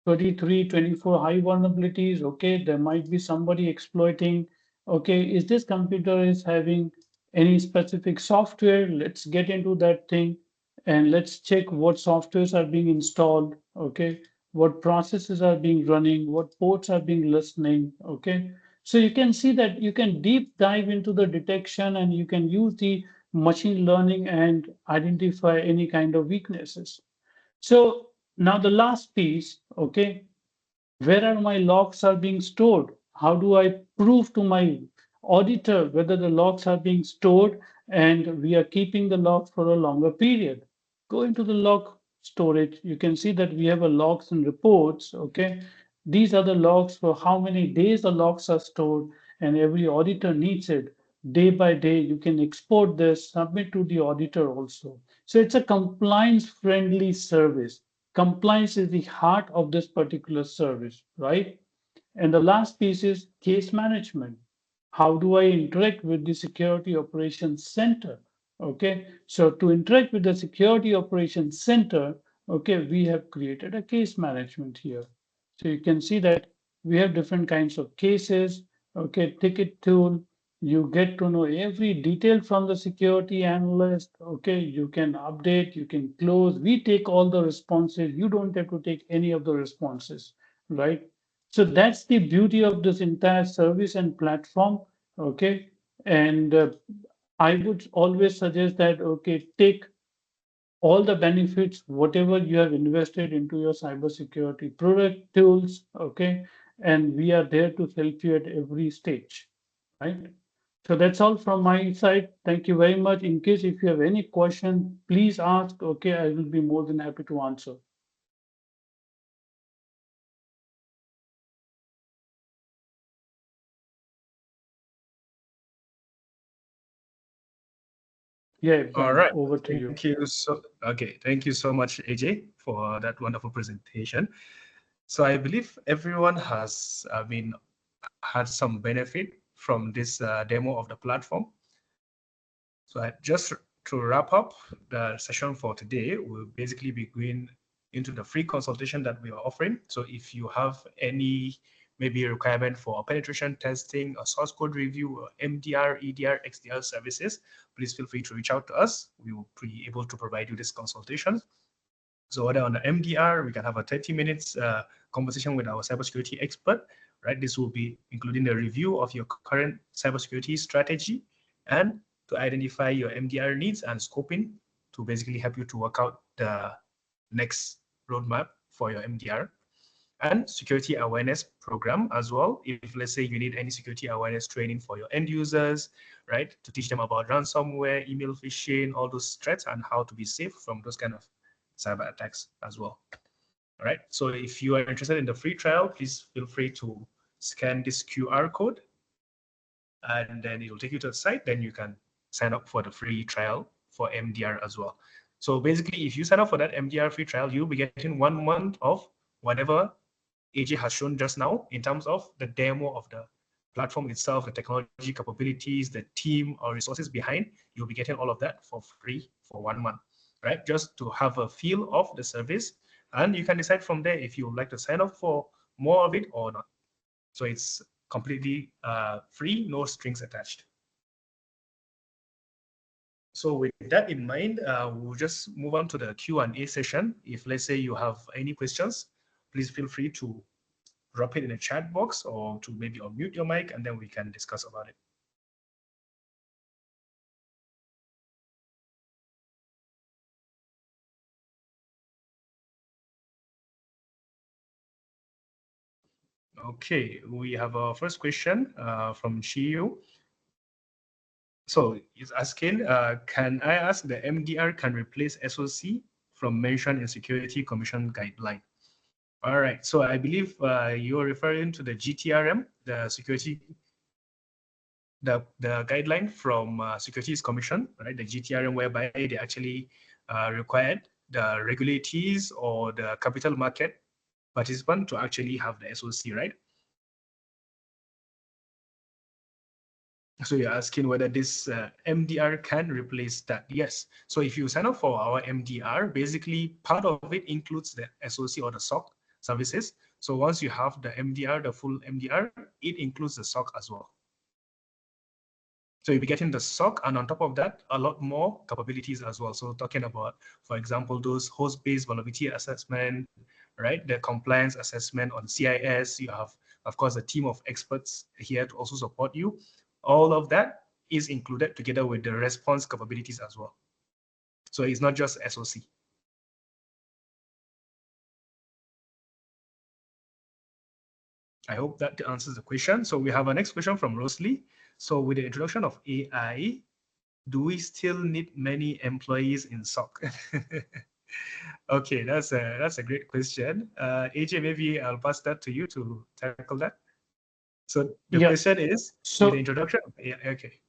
33, 24 high vulnerabilities. Okay, there might be somebody exploiting. Okay, is this computer is having any specific software? Let's get into that thing and let's check what softwares are being installed. Okay, what processes are being running, what ports are being listening. Okay, so you can see that you can deep dive into the detection and you can use the machine learning and identify any kind of weaknesses. So now the last piece, okay, where are my logs are being stored? How do I prove to my auditor whether the logs are being stored and we are keeping the logs for a longer period? Go into the log storage. You can see that we have a logs and reports. Okay. These are the logs for how many days the logs are stored, and every auditor needs it. Day by day, you can export this, submit to the auditor also. So it's a compliance friendly service. Compliance is the heart of this particular service, right? And the last piece is case management. How do I interact with the security operations center? Okay, so to interact with the security operations center, okay, we have created a case management here. So you can see that we have different kinds of cases, okay, ticket tool. You get to know every detail from the security analyst. Okay, you can update, you can close. We take all the responses. You don't have to take any of the responses, right? So that's the beauty of this entire service and platform. Okay. And I would always suggest that, okay, take all the benefits, whatever you have invested into your cybersecurity product tools, okay, and we are there to help you at every stage, right? So that's all from my side. Thank you very much. In case if you have any question, please ask. Okay, I will be more than happy to answer. Yeah, All Ben, right. over to you. Thank you so okay. Thank you so much, AJ, for that wonderful presentation. So I believe everyone has, I mean, had some benefit from this demo of the platform. So just to wrap up the session for today, we'll basically be going into the free consultation that we are offering. So if you have any maybe requirement for penetration testing, a source code review, or MDR, EDR, XDR services, please feel free to reach out to us. We will be able to provide you this consultation. So whether on the MDR, we can have a 30 minutes conversation with our cybersecurity expert, right? This will be including the review of your current cybersecurity strategy and to identify your MDR needs and scoping to basically help you to work out the next roadmap for your MDR and security awareness program as well. If let's say you need any security awareness training for your end users, right, to teach them about ransomware, email phishing, all those threats and how to be safe from those kind of cyber attacks as well. All right. So if you are interested in the free trial, please feel free to scan this QR code and then it will take you to the site. Then you can sign up for the free trial for MDR as well. So basically, if you sign up for that MDR free trial, you'll be getting 1 month of whatever AJ has shown just now in terms of the demo of the platform itself, the technology capabilities, the team or resources behind. You'll be getting all of that for free for 1 month, right? Just to have a feel of the service. And you can decide from there if you would like to sign up for more of it or not. So it's completely free, no strings attached. So with that in mind, we'll just move on to the Q&A session. If let's say you have any questions, please feel free to drop it in the chat box or to maybe unmute your mic and then we can discuss about it. Okay, we have our first question from Chiyu. So he's asking, can I ask the MDR can replace SOC from mentioned in Security Commission guideline? All right, so I believe you're referring to the GTRM, the security, the guideline from Securities Commission, right? The GTRM, whereby they actually required the regulators or the capital market participant to actually have the SOC, right? So you're asking whether this MDR can replace that. Yes. So if you sign up for our MDR, basically part of it includes the SOC or the SOC services. So once you have the MDR, the full MDR, it includes the SOC as well. So you'll be getting the SOC, and on top of that, a lot more capabilities as well. So talking about, for example, those host-based vulnerability assessment, right? The compliance assessment on CIS. You have, of course, a team of experts here to also support you. All of that is included together with the response capabilities as well. So it's not just SOC. I hope that answers the question. So we have our next question from Rosalie. So with the introduction of AI, do we still need many employees in SOC? Okay, that's a great question. AJ, maybe I'll pass that to you to tackle that. So the Yeah. question is, with the So introduction of AI, okay.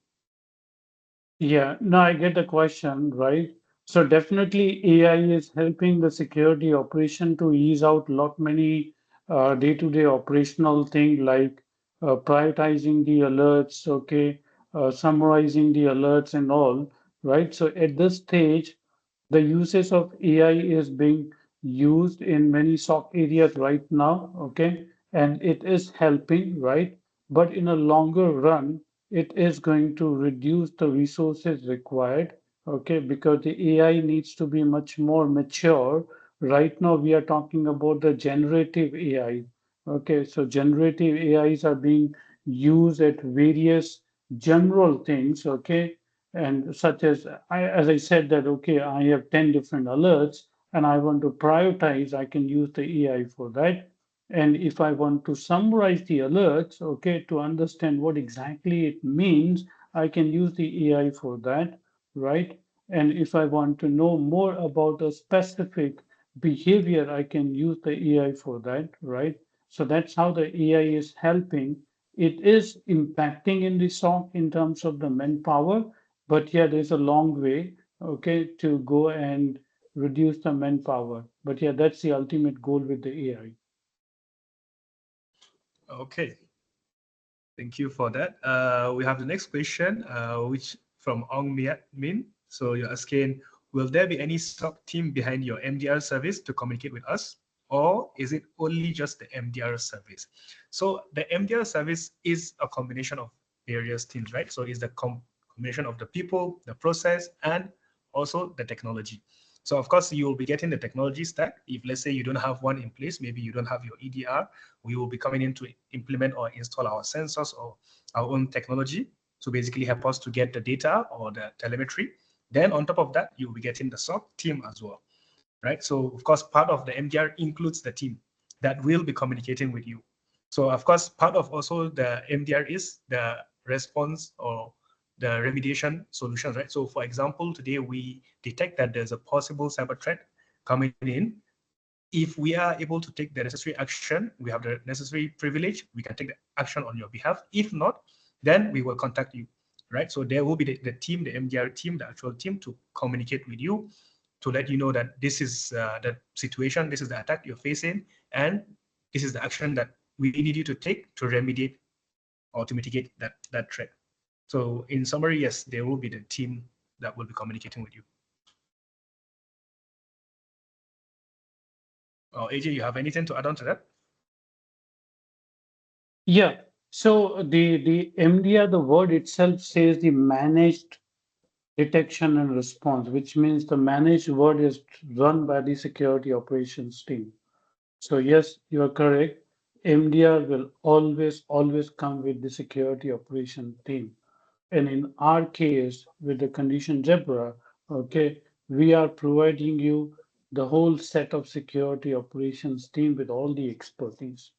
yeah, no, I get the question, right? So definitely AI is helping the security operation to ease out lot many day-to-day operational thing like prioritizing the alerts, okay, summarizing the alerts and all, right? So at this stage, the usage of AI is being used in many SOC areas right now, okay, and it is helping, right? But in a longer run, it is going to reduce the resources required, okay, because the AI needs to be much more mature. Right now, we are talking about the generative AI, okay, so generative AIs are being used at various general things, okay, And such as I said that, okay, I have 10 different alerts and I want to prioritize, I can use the AI for that. And if I want to summarize the alerts, okay, to understand what exactly it means, I can use the AI for that, right? And if I want to know more about a specific behavior, I can use the AI for that, right? So that's how the AI is helping. It is impacting in the SOC in terms of the manpower, but yeah, there's a long way, okay, to go and reduce the manpower. But yeah, that's the ultimate goal with the AI. Okay, thank you for that. We have the next question, which from Ong Miat Min. So you're asking, will there be any SOC team behind your MDR service to communicate with us? Or is it only just the MDR service? So the MDR service is a combination of various teams, right? So it's the combination of the people, the process, and also the technology. So of course, you will be getting the technology stack. If let's say you don't have one in place, maybe you don't have your EDR, we will be coming in to implement or install our sensors or our own technology to basically help us to get the data or the telemetry. Then on top of that, you'll be getting the SOC team as well, right? So of course, part of the MDR includes the team that will be communicating with you. So of course, part of also the MDR is the response or the remediation solutions, right? So for example, today we detect that there's a possible cyber threat coming in. If we are able to take the necessary action, we have the necessary privilege, we can take the action on your behalf. If not, then we will contact you, right? So there will be the team, the MDR team, the actual team to communicate with you to let you know that this is the situation, this is the attack you're facing, and this is the action that we need you to take to remediate or to mitigate that threat. So in summary, yes, there will be the team that will be communicating with you. AJ, you have anything to add on to that? Yeah. So the MDR, the word itself says the managed detection and response, which means the managed word is run by the security operations team. So yes, you are correct. MDR will always come with the security operation team. And in our case, with the condition Zebra, okay, we are providing you the whole set of security operations team with all the expertise,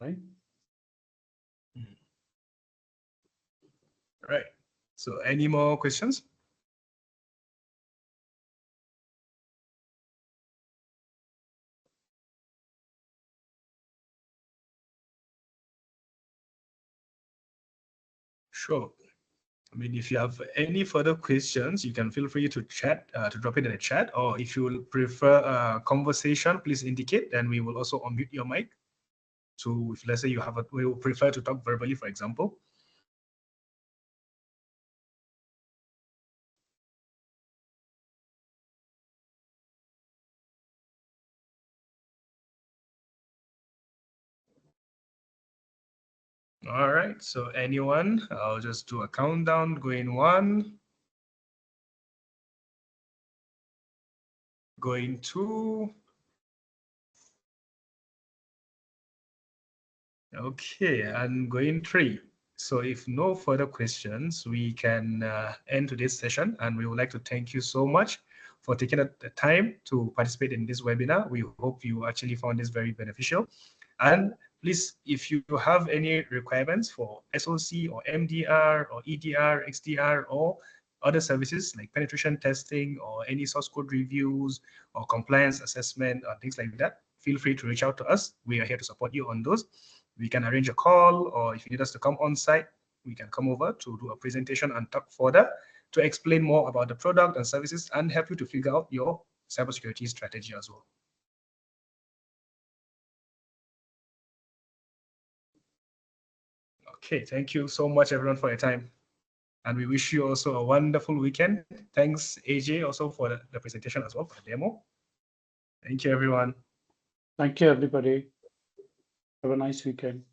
right? Right. So any more questions? Sure. I mean, if you have any further questions, you can feel free to chat, to drop it in the chat, or if you will prefer a conversation, please indicate, then we will also unmute your mic. So if let's say you have we will prefer to talk verbally, for example. All right, so anyone, I'll just do a countdown, going 1, going 2. Okay, and going 3. So if no further questions, we can end today's session, and we would like to thank you so much for taking the time to participate in this webinar. We hope you actually found this very beneficial. And please, if you have any requirements for SOC or MDR or EDR, XDR, or other services like penetration testing or any source code reviews or compliance assessment or things like that, feel free to reach out to us. We are here to support you on those. We can arrange a call, or if you need us to come on site, we can come over to do a presentation and talk further to explain more about the product and services and help you to figure out your cybersecurity strategy as well. Okay, thank you so much, everyone, for your time. And we wish you also a wonderful weekend. Thanks, AJ, also for the presentation as well, for the demo. Thank you, everyone. Thank you, everybody. Have a nice weekend.